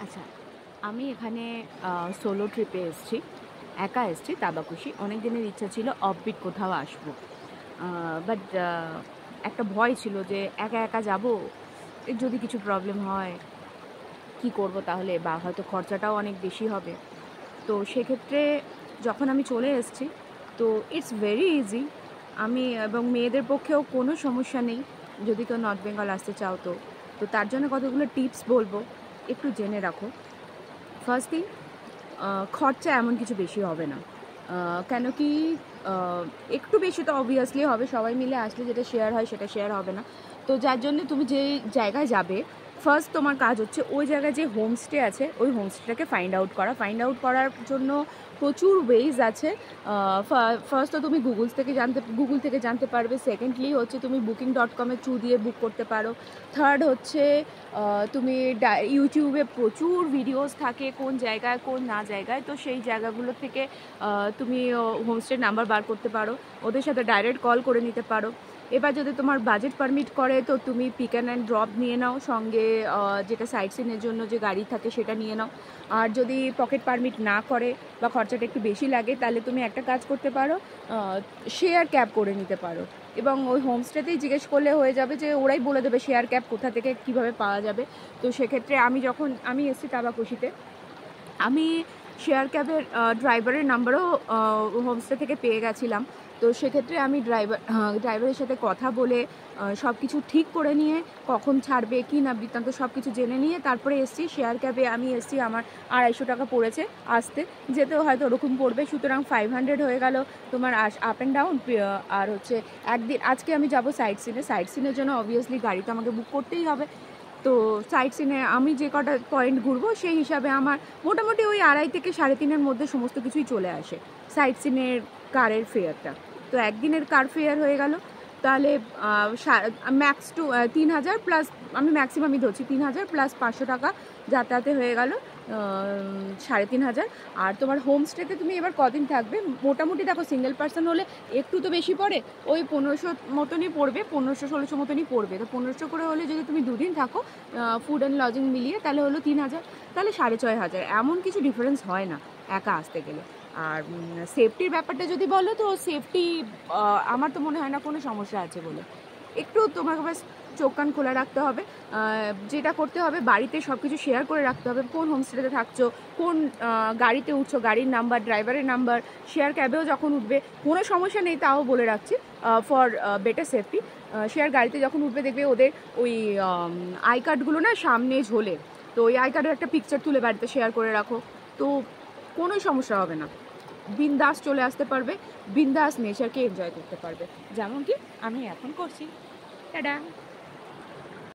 আচ্ছা, আমি এখানে সোলো ট্রিপে এসেছি। একা এসেছি দাবাকুশি। অনেক দিনের ইচ্ছা ছিল অফবিট কোথাও আসবো। বাট একটা ভয় ছিল যে একা একা যাবো, যদি কিছু প্রবলেম হয় কি করব তাহলে, বা হয়তো খরচাটাও অনেক বেশি হবে। তো সেক্ষেত্রে যখন আমি চলে এসেছি, তো ইটস ভেরি ইজি। আমি এবং মেয়েদের পক্ষেও কোনো সমস্যা নেই যদি কেউ নর্থ বেঙ্গল আসতে চাও। তো তার জন্য কতগুলো টিপস বলবো, একটু জেনে রাখো। ফার্স্ট থিং, খরচা এমন কিছু বেশি হবে না। কেন কি, আহ, একটু বেশি তো অবভিয়াসলি হবে, সবাই মিলে আসলে যেটা শেয়ার হয় সেটা শেয়ার হবে না। তো যার জন্য তুমি যে জায়গায় যাবে, ফার্স্ট তোমার কাজ হচ্ছে ওই জায়গায় যে হোমস্টে আছে ওই হোমস্টেটাকে ফাইন্ড আউট করার জন্য প্রচুর ওয়েজ আছে। ফার্স্ট তো তুমি গুগল থেকে জানতে পারবে। সেকেন্ডলি হচ্ছে তুমি booking.com-এর থ্রু দিয়ে বুক করতে পারো। থার্ড হচ্ছে তুমি ইউটিউবে প্রচুর ভিডিওস থাকে কোন জায়গায় কোন না জায়গায়, তো সেই জায়গাগুলো থেকে তুমি হোমস্টের নাম্বার বার করতে পারো, ওদের সাথে ডাইরেক্ট কল করে নিতে পারো। এবার যদি তোমার বাজেট পারমিট করে তো তুমি পিক অ্যান্ড ড্রপ নিয়ে নাও, সঙ্গে যেটা সাইট সিনের জন্য যে গাড়ি থাকে সেটা নিয়ে নাও। আর যদি পকেট পারমিট না করে বা খরচাটা একটু বেশি লাগে, তাহলে তুমি একটা কাজ করতে পারো, শেয়ার ক্যাব করে নিতে পারো। এবং ওই হোমস্টেতেই জিজ্ঞেস করলে হয়ে যাবে, যে ওরাই বলে দেবে শেয়ার ক্যাব কোথা থেকে কীভাবে পাওয়া যাবে। তো সেক্ষেত্রে আমি এসেছি তাবাকুশিতে, আমি শেয়ার ক্যাবের ড্রাইভারের নাম্বারও হোমস্টে থেকে পেয়ে গেছিলাম। তো সেক্ষেত্রে আমি ড্রাইভারের সাথে কথা বলে সব কিছু ঠিক করে নিয়ে, কখন ছাড়বে কি না বৃত্তান্ত সব কিছু জেনে নিয়ে তারপরে এসছি। শেয়ার ক্যাবে আমি এসছি, আমার 250 টাকা পড়েছে আসতে, যেতেও হয়তো ওরকম পড়বে, সুতরাং 500 হয়ে গেল তোমার আপ অ্যান্ড ডাউন। আর হচ্ছে একদিন, আজকে আমি যাব সাইট সিনের জন্য অবভিয়াসলি গাড়ি তো আমাকে বুক করতেই হবে। তো সাইট সিনে আমি যে কটা পয়েন্ট ঘুরবো সেই হিসাবে আমার মোটামুটি ওই 2.5 থেকে 3.5-এর মধ্যে সমস্ত কিছুই চলে আসে সাইট সিনের কারের ফেয়ারটা। তো একদিনের কার ফেয়ার হয়ে গেল, তাহলে ম্যাক্স টু 3,000 প্লাস, আমি ম্যাক্সিমামই ধরছি 3,000 প্লাস 500 টাকা যাতায়াতে হয়ে গেল 3,500। আর তোমার হোমস্টেতে তুমি এবার কদিন থাকবে, মোটামুটি দেখো সিঙ্গেল পার্সন হলে একটু তো বেশি পড়ে, ওই 1500 মতনই পড়বে, 1500-1600 মতনই পড়বে। তো 1500 করে হলে যদি তুমি 2 দিন থাকো, ফুড অ্যান্ড লজিং মিলিয়ে, তাহলে হলো 3,000, তাহলে 6,500। এমন কিছু ডিফারেন্স হয় না একা আসতে গেলে। আর সেফটির ব্যাপারটা যদি বলো, তো সেফটি আমার তো মনে হয় না কোনো সমস্যা আছে বলে। একটু তোমাকে বাস চোখ কান খোলা রাখতে হবে। যেটা করতে হবে, বাড়িতে সব কিছু শেয়ার করে রাখতে হবে, কোন হোমস্টেতে থাকছো, কোন গাড়িতে উঠছো, গাড়ির নাম্বার, ড্রাইভারের নাম্বার। শেয়ার ক্যাবেও যখন উঠবে, কোনো সমস্যা নেই তাও বলে রাখছি ফর বেটার সেফটি। শেয়ার গাড়িতে যখন উঠবে দেখবে ওদের ওই আই কার্ডগুলো না সামনে ঝোলে, তো ওই আই কার্ডের একটা পিকচার তুলে বাড়িতে শেয়ার করে রাখো, তো কোনো সমস্যা হবে না। বিন্দাস চলে আসতে পারবে, বিন্দাস নেচারকে এনজয় করতে পারবে, যেমন কি আমি এখন করছি। টাটা।